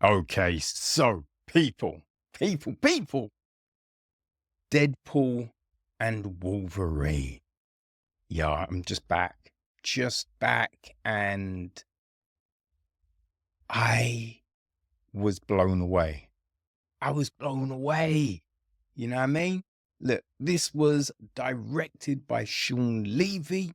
Okay, so people, Deadpool and Wolverine. Yeah, I'm just back, and I was blown away. I was blown away. You know what I mean? Look, this was directed by Shawn Levy.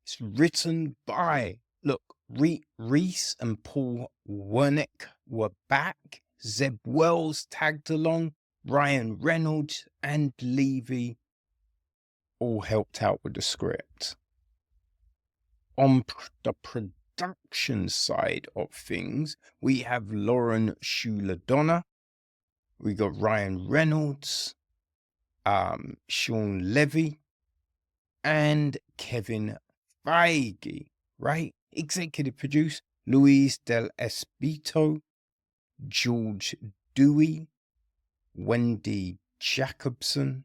It's written by, look, Rhett Reese and Paul Wernick were back. Zeb Wells tagged along. Ryan Reynolds and Levy all helped out with the script. On the production side of things, we have Lauren Schuler-Donner. We got Ryan Reynolds, Shawn Levy, and Kevin Feige, right? Executive produce Luis Del Espito, George Dewey, Wendy Jacobson,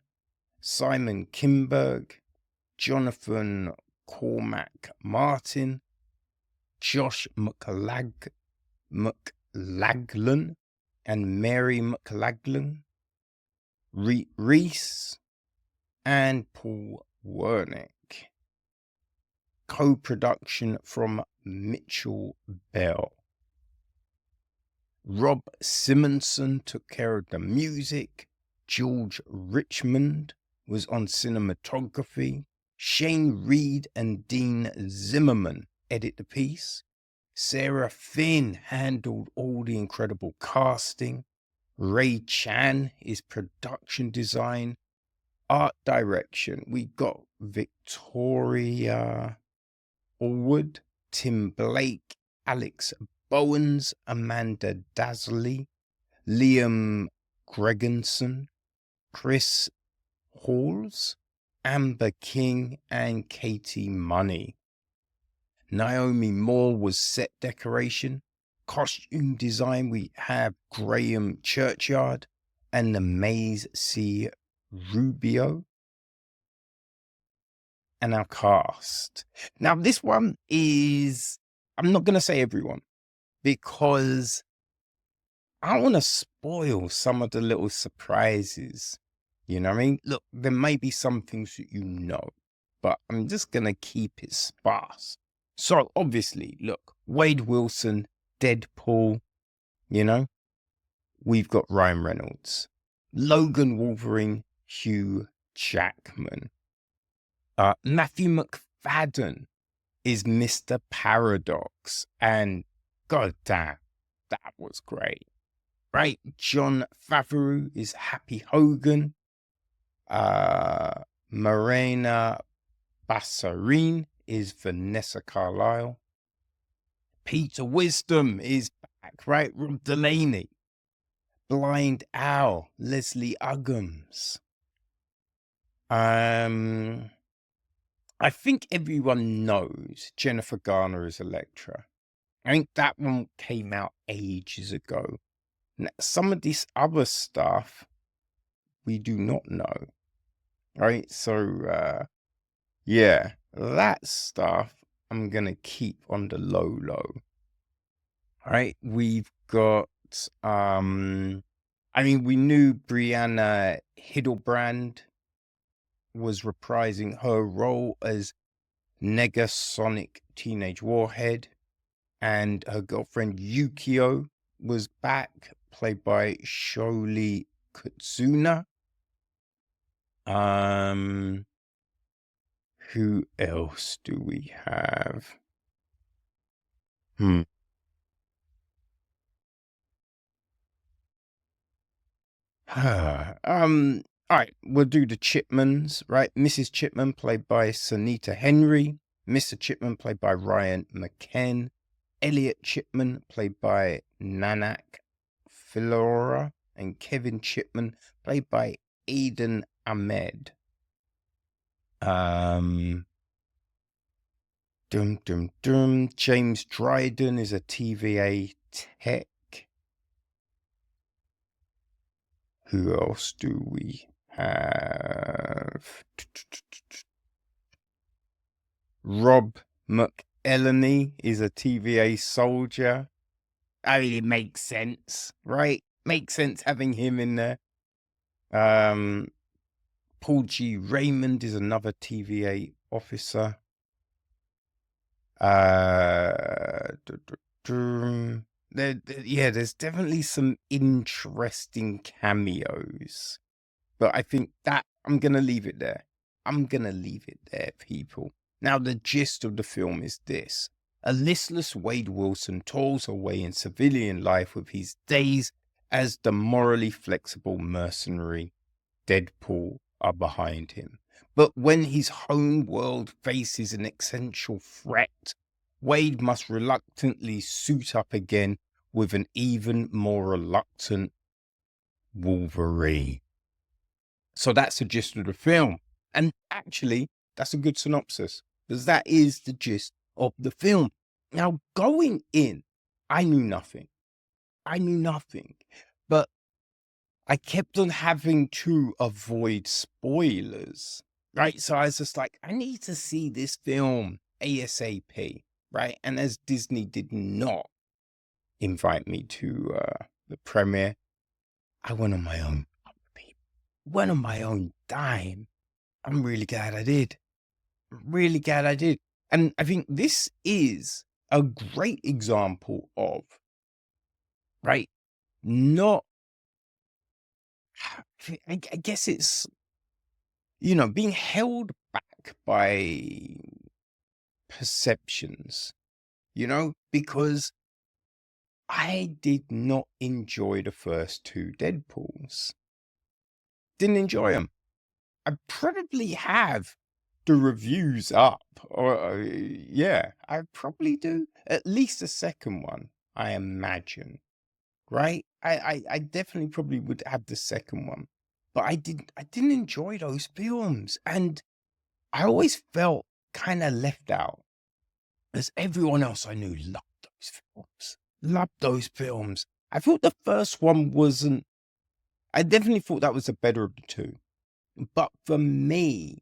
Simon Kinberg, Jonathan Cormac Martin, Josh McLaglen, and Mary McLaglen, Rhett Reese, and Paul Wernick. Co-production from Mitchell Bell. Rob Simonson took care of the music. George Richmond was on cinematography. Shane Reed and Dean Zimmerman edit the piece. Sarah Finn handled all the incredible casting. Ray Chan is production design. Art direction, we got Victoria Allwood, Tim Blake, Alex Bowens, Amanda Dasley, Liam Gregenson, Chris Halls, Amber King, and Katie Money. Naomi Moore was set decoration. Costume design, we have Graham Churchyard and the Maze C. Rubio. And our cast. Now, this one is, I'm not going to say everyone, because I want to spoil some of the little surprises. You know what I mean? Look, there may be some things that you know, but I'm just going to keep it sparse. So, obviously, look, Wade Wilson, Deadpool, you know, we've got Ryan Reynolds, Logan Wolverine, Hugh Jackman. Matthew McFadden is Mr. Paradox, and goddamn, that was great, right? John Favreau is Happy Hogan. Morena Bassarin is Vanessa Carlyle. Peter Wisdom is back, right? Rob Delaney. Blind Owl, Leslie Uggams. I think everyone knows Jennifer Garner is Elektra. I think that one came out ages ago. Now, some of this other stuff we do not know, right? So, yeah, that stuff I'm going to keep on the low. All right, we've got, we knew Brianna Hildebrandt was reprising her role as Negasonic Teenage Warhead, and her girlfriend Yukio was back, played by Sholi Kutsuna. Who else do we have? All right, we'll do the Chipmans, right? Mrs. Chipman, played by Sonita Henry. Mr. Chipman, played by Ryan McKen. Elliot Chipman, played by Nanak Filora. And Kevin Chipman, played by Aidan Ahmed. James Dryden is a TVA tech. Who else do we have? Rob McElhenney is a TVA soldier. I mean, it makes sense, right? Makes sense having him in there. Um, Paul G. Raymond is another TVA officer. Yeah, there's definitely some interesting cameos, but I think that I'm gonna leave it there. I'm gonna leave it there, people. Now, the gist of the film is this: a listless Wade Wilson toils away in civilian life with his days as the morally flexible mercenary Deadpool are behind him. But when his home world faces an essential threat, Wade must reluctantly suit up again with an even more reluctant Wolverine. So that's the gist of the film. And actually, that's a good synopsis, because that is the gist of the film. Now, going in, I knew nothing. But I kept on having to avoid spoilers, right? So I was just like, I need to see this film ASAP, right? And as Disney did not invite me to the premiere, I went on my own, went on my own dime. I'm really glad I did. Really glad I did. And I think this is a great example of, right? Not, I guess it's, being held back by perceptions, because I did not enjoy the first two Deadpools. Didn't enjoy them. I probably have the reviews up, or yeah, I probably do. At least the second one, I imagine, right? I definitely probably would have the second one, but I didn't enjoy those films, and I always felt kind of left out, as everyone else I knew loved those films. Loved those films. I thought the first one wasn't. I definitely thought that was the better of the two, but for me,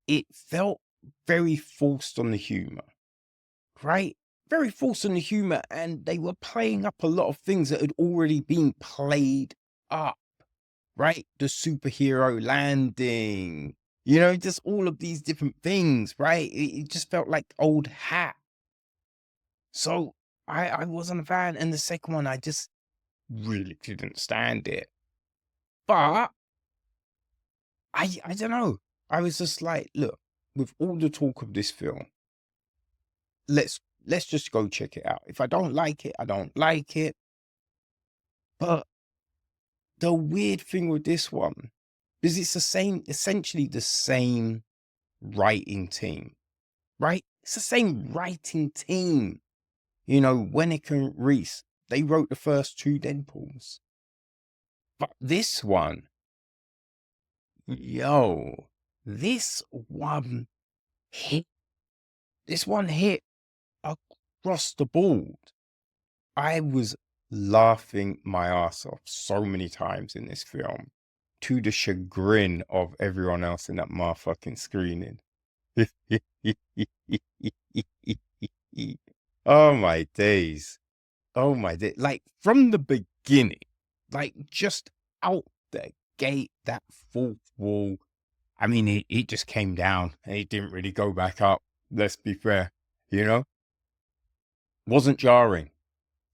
it felt very forced on the humor, right? Very forced on the humor, and they were playing up a lot of things that had already been played up, right? The superhero landing, just all of these different things, right? It just felt like old hat. So I wasn't a fan. And the second one, I just really didn't stand it. But I don't know. I was just like, look, with all the talk of this film, let's just go check it out. If I don't like it, I don't like it. But the weird thing with this one is it's essentially the same writing team, right? It's the same writing team. Wernick and Reese, they wrote the first two Deadpools. But this one, yo, this one hit. This one hit across the board. I was laughing my ass off so many times in this film, to the chagrin of everyone else in that motherfucking screening. Oh my days. Oh my day. Like from the beginning, like just out the gate, that fourth wall. I mean, it just came down and it didn't really go back up. Let's be fair, wasn't jarring.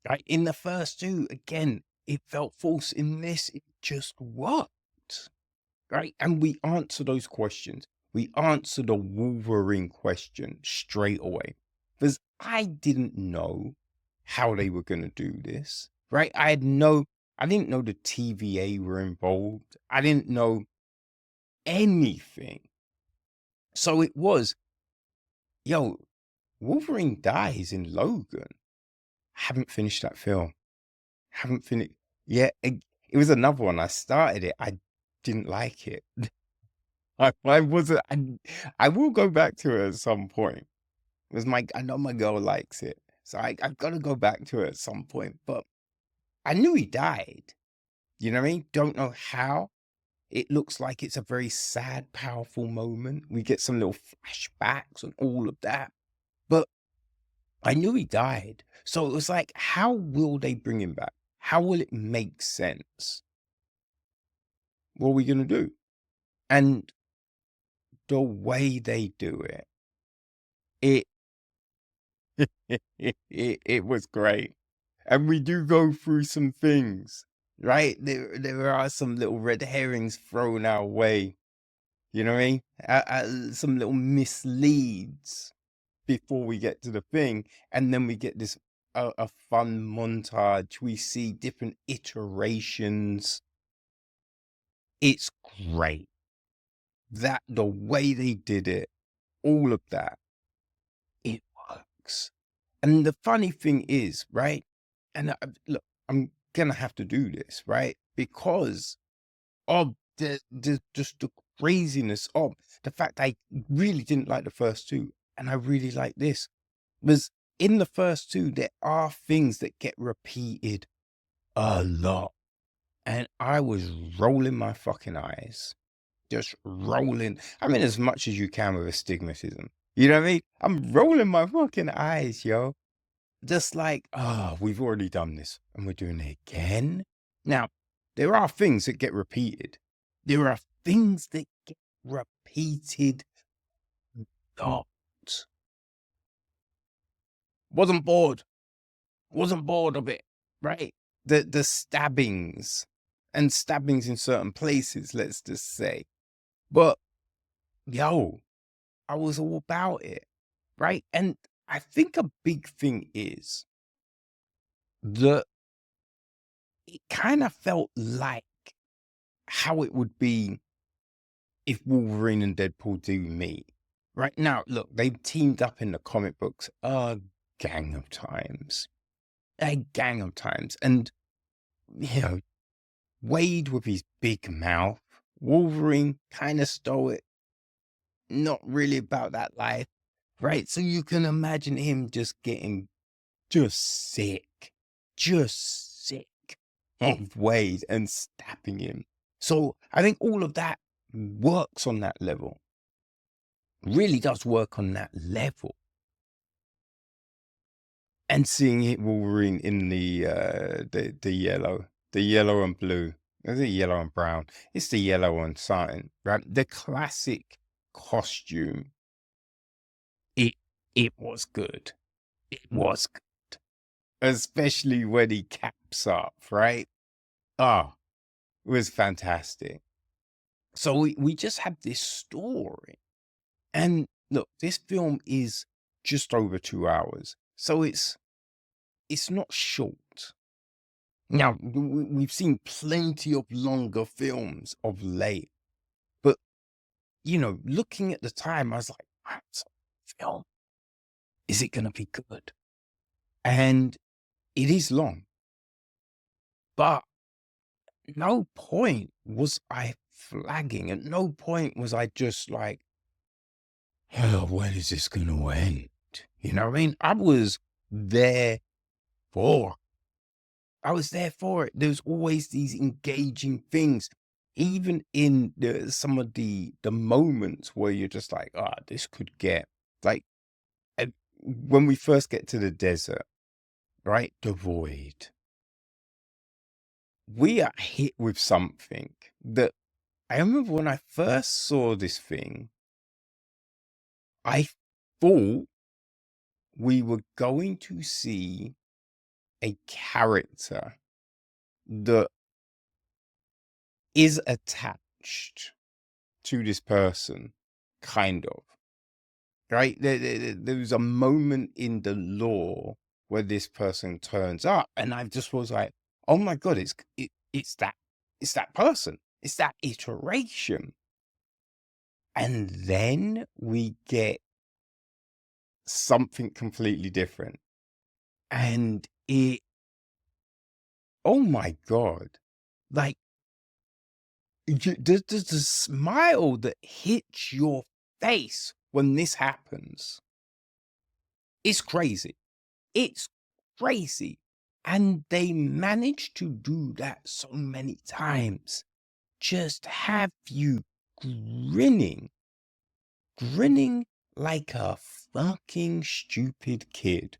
Right? In the first two, again, it felt false. In this, it just worked. Right? And we answer those questions. We answer the Wolverine question straight away. Because I didn't know how they were going to do this. Right? I didn't know the TVA were involved. I didn't know anything. So it was, yo, Wolverine dies in Logan. I haven't finished that film. Haven't finished. Yeah, it was another one. I started it. I didn't like it. I wasn't. I will go back to it at some point. Because I know my girl likes it, so I've got to go back to it at some point. But I knew he died. You know what I mean? Don't know how. It looks like it's a very sad, powerful moment. We get some little flashbacks and all of that. But I knew he died. So it was like, how will they bring him back? How will it make sense? What are we going to do? And the way they do it, it, it was great. And we do go through some things, right? There are some little red herrings thrown our way. You know what I mean? Some little misleads before we get to the thing, and then we get this a fun montage. We see different iterations. It's great. That the way they did it, all of that, it works. And the funny thing is, right? And look, I'm gonna have to do this, right? Because of just the craziness of the fact I really didn't like the first two, and I really like this. Was in the first two, there are things that get repeated a lot. And I was rolling my fucking eyes. Just rolling. I mean, as much as you can with astigmatism. You know what I mean? I'm rolling my fucking eyes, yo. Just like, oh, we've already done this and we're doing it again. Now, there are things that get repeated. There are things that get repeated a lot. Wasn't bored of it, right? The stabbings and stabbings in certain places, let's just say. But yo, I was all about it, right? And I think a big thing is that it kind of felt like how it would be if Wolverine and Deadpool do meet. Right now, look, they've teamed up in the comic books a gang of times. A gang of times. And, you know, Wade with his big mouth, Wolverine kind of stoic, not really about that life, right? So you can imagine him just getting sick of Wade and stabbing him. So I think all of that works on that level, really does work on that level. And seeing it Wolverine in the yellow and blue. Is it yellow and brown? It's the yellow and something, right? The classic costume. It was good. It was good. Especially when he caps up, right? Oh, it was fantastic. So we just have this story. And look, this film is just over 2 hours. So it's not short. Now, we've seen plenty of longer films of late, but, you know, looking at the time, I was like, wow, it's a film. Is it going to be good? And it is long, but at no point was I flagging. At no point was I just like, oh, when is this going to end? You know what I mean? I was there for it. There's always these engaging things, even in some of the moments where you're just like, ah, this could get like when we first get to the desert, right? The void. We are hit with something that I remember when I first saw this thing, I thought we were going to see a character that is attached to this person, kind of, right? There was a moment in the lore where this person turns up, and I just was like, oh my God, it's that person. It's that iteration. And then we get something completely different. And oh my God, like, there's the smile that hits your face when this happens. It's crazy. It's crazy. And they managed to do that so many times. Just have you grinning like a fucking stupid kid.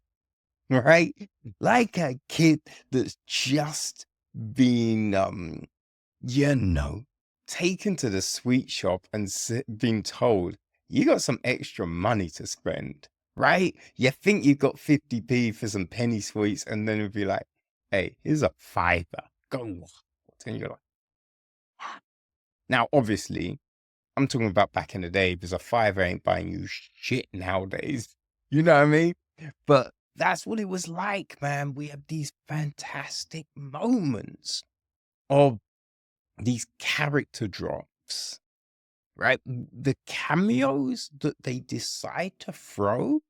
right? Like a kid that's just been, you know, taken to the sweet shop and been told, you got some extra money to spend, right? You think you got 50p for some penny sweets, and then it'd be like, hey, here's a fiver. Go. And you're like, now, obviously, I'm talking about back in the day because a fiver ain't buying you shit nowadays. You know what I mean? But that's what it was like, man. We have these fantastic moments of these character drops, right? The cameos that they decide to throw,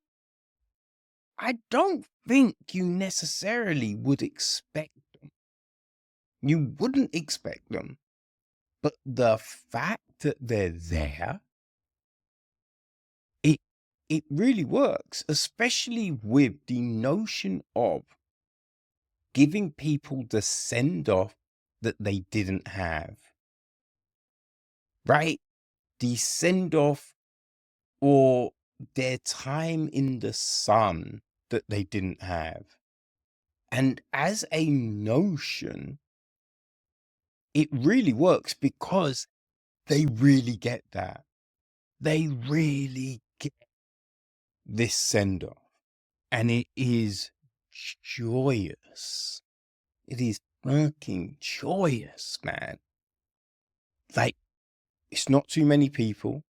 I don't think you necessarily would expect them. You wouldn't expect them. But the fact that they're there, it it really works, especially with the notion of giving people the send off that they didn't have, right? The send off or their time in the sun that they didn't have. And as a notion, it really works because they really get that. They really get this send off. And it is joyous. It is fucking joyous, man. Like, it's not too many people,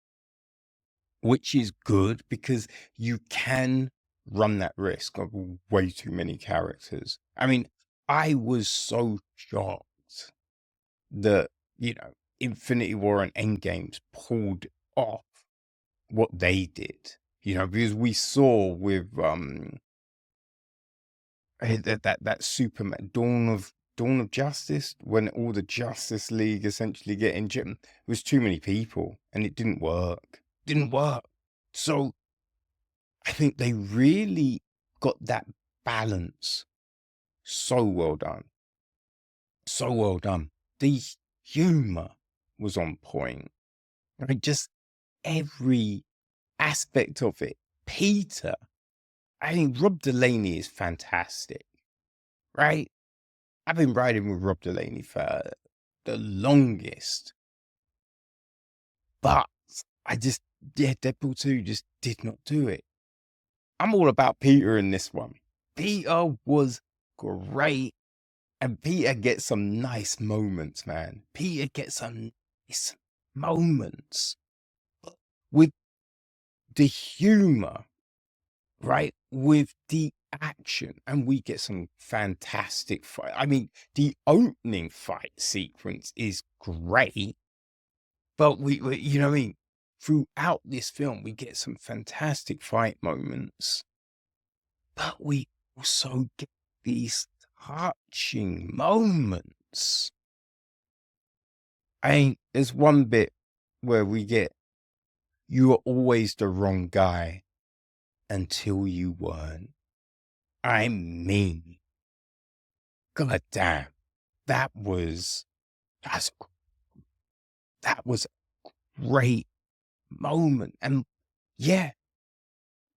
which is good because you can run that risk of way too many characters. I mean, I was so shocked that, Infinity War and Endgames pulled off what they did, because we saw with that Superman Dawn of Justice, when all the Justice League essentially get injured, it was too many people and it didn't work. Didn't work. So I think they really got that balance so well done. So well done. The humor was on point. I mean, just every aspect of it. Peter, I mean, Rob Delaney is fantastic, right? I've been riding with Rob Delaney for the longest, but Deadpool 2 just did not do it. I'm all about Peter in this one. Peter was great, and Peter gets some nice moments, man. Peter gets some nice moments with the humor, right? With the action, and we get some fantastic fight. I mean, the opening fight sequence is great, but we you know what I mean? Throughout this film, we get some fantastic fight moments, but we also get these touching moments. I mean, there's one bit where we get, you were always the wrong guy until you weren't. I mean, god damn, that's that was a great moment. And yeah,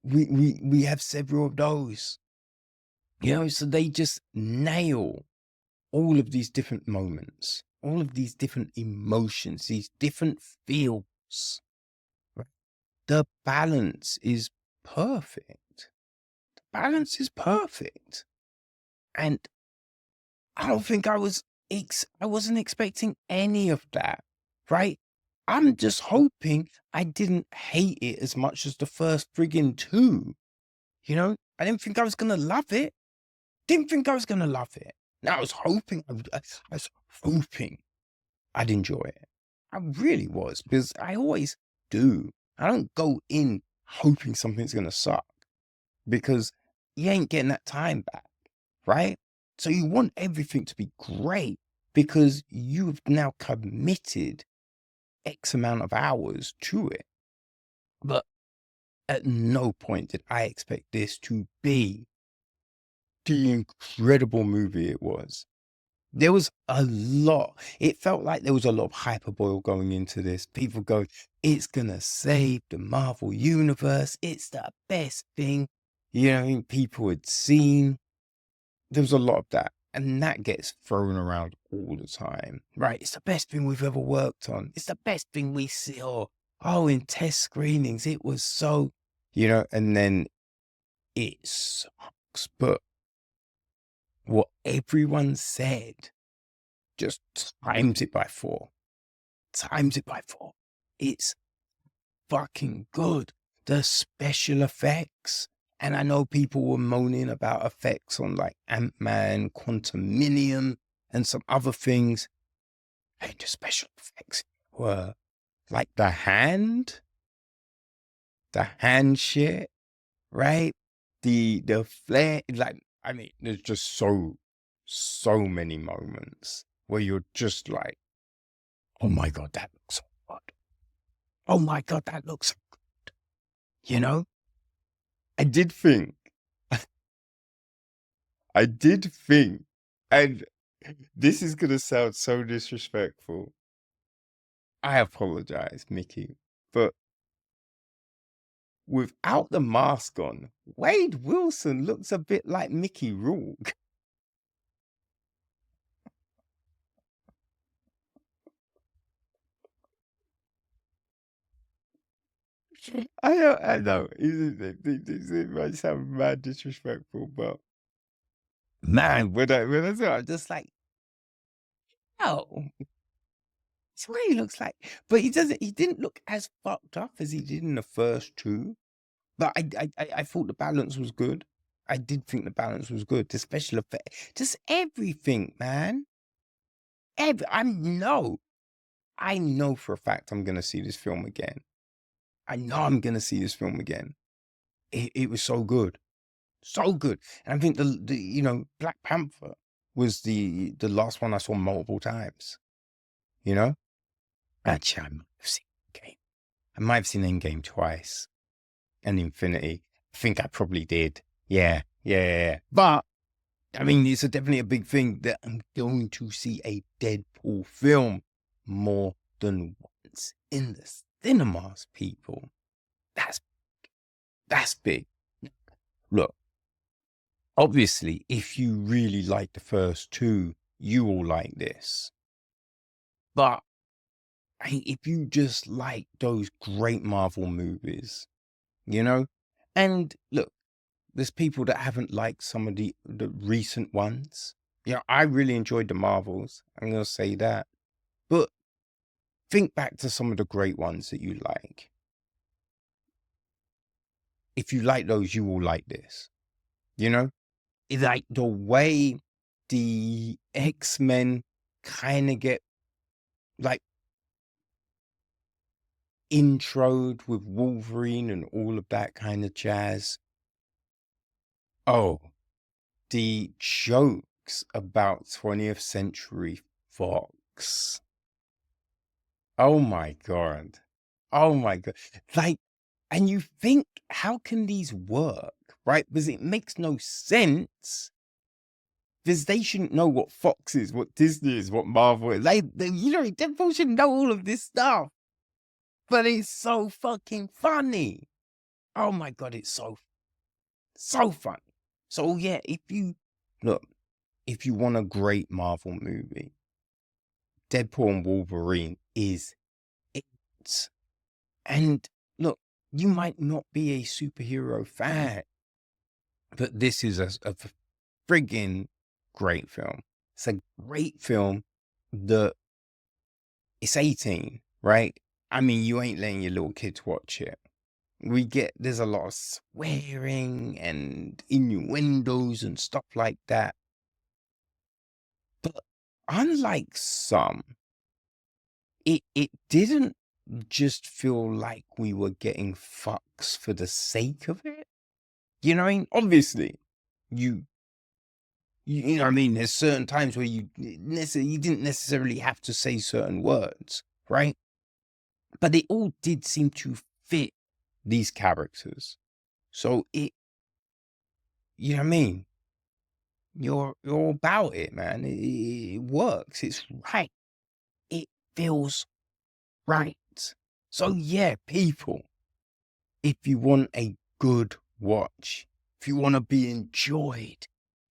we have several of those. So they just nail all of these different moments, all of these different emotions, these different feels. Right? The balance is perfect. The balance is perfect. And I don't think I wasn't expecting any of that, right? I'm just hoping I didn't hate it as much as the first friggin' two. I didn't think I was gonna love it. Didn't think I was gonna love it. Now I was hoping I'd enjoy it. I really was, because I always do. I don't go in hoping something's gonna suck, because you ain't getting that time back, right? So you want everything to be great because you've now committed X amount of hours to it. But at no point did I expect this to be the incredible movie it was. There was a lot. It felt like there was a lot of hyperbole going into this. People go, it's going to save the Marvel Universe. It's the best thing. you know, people had seen. There was a lot of that. And that gets thrown around all the time, right? It's the best thing we've ever worked on. It's the best thing we see. Oh, in test screenings, it was so, you know, and then it sucks. But what everyone said, just times it by 4. Times it by 4. It's fucking good. The special effects. And I know people were moaning about effects on like Ant-Man, Quantuminium, and some other things. And the special effects were like the hand shit, right? The flare, like, I mean, there's just so many moments where you're just like, oh my God, that looks so good. Oh my God, that looks so good. You know? I did think, and this is going to sound so disrespectful. I apologize, Mickey, but without the mask on, Wade Wilson looks a bit like Mickey Rourke. I know, it might sound mad disrespectful, but man, when I saw it, I'm just like, oh, it's what he looks like. But he didn't look as fucked up as he did in the first 2. But I thought the balance was good. I did think the balance was good. The special effect, just everything, man. I know for a fact I'm gonna see this film again. I know I'm gonna see this film again. It was so good, so good. And I think the you know, Black Panther was the last one I saw multiple times. You know, actually, I might have seen Endgame. I might have seen Endgame twice, and Infinity. I think I probably did. Yeah. But I mean, it's definitely a big thing that I'm going to see a Deadpool film more than once in the cinemas, people. That's big. Look, obviously, if you really like the first 2, you will like this. But if you just like those great Marvel movies, you know, and look, there's people that haven't liked some of the recent ones. Yeah, I really enjoyed the Marvels. I'm gonna say that. But think back to some of the great ones that you like. If you like those, you will like this. You know? It's like the way the X-Men kind of get like introed with Wolverine and all of that kind of jazz. Oh, the jokes about 20th Century Fox. Oh my God. Oh my God. Like, and you think, how can these work? Right? Because it makes no sense. Because they shouldn't know what Fox is, what Disney is, what Marvel is. You know, Deadpool should know all of this stuff. But it's so fucking funny. Oh my God, it's so funny. So yeah, if you want a great Marvel movie, Deadpool and Wolverine is it. And look, you might not be a superhero fan, but this is a friggin' great film. It's a great film that it's 18, right? I mean, you ain't letting your little kids watch it. There's a lot of swearing and innuendos and stuff like that. But unlike some, it didn't just feel like we were getting fucks for the sake of it. You know what I mean? Obviously, you know what I mean? There's certain times where you didn't necessarily have to say certain words, right? But they all did seem to fit these characters. So you know what I mean? You're about it, man. It works. It's right. It feels right. So yeah, people, if you want a good watch, if you want to be enjoyed,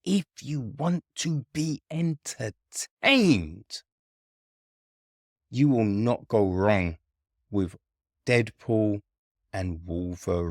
if you want to be entertained, you will not go wrong with Deadpool and Wolverine.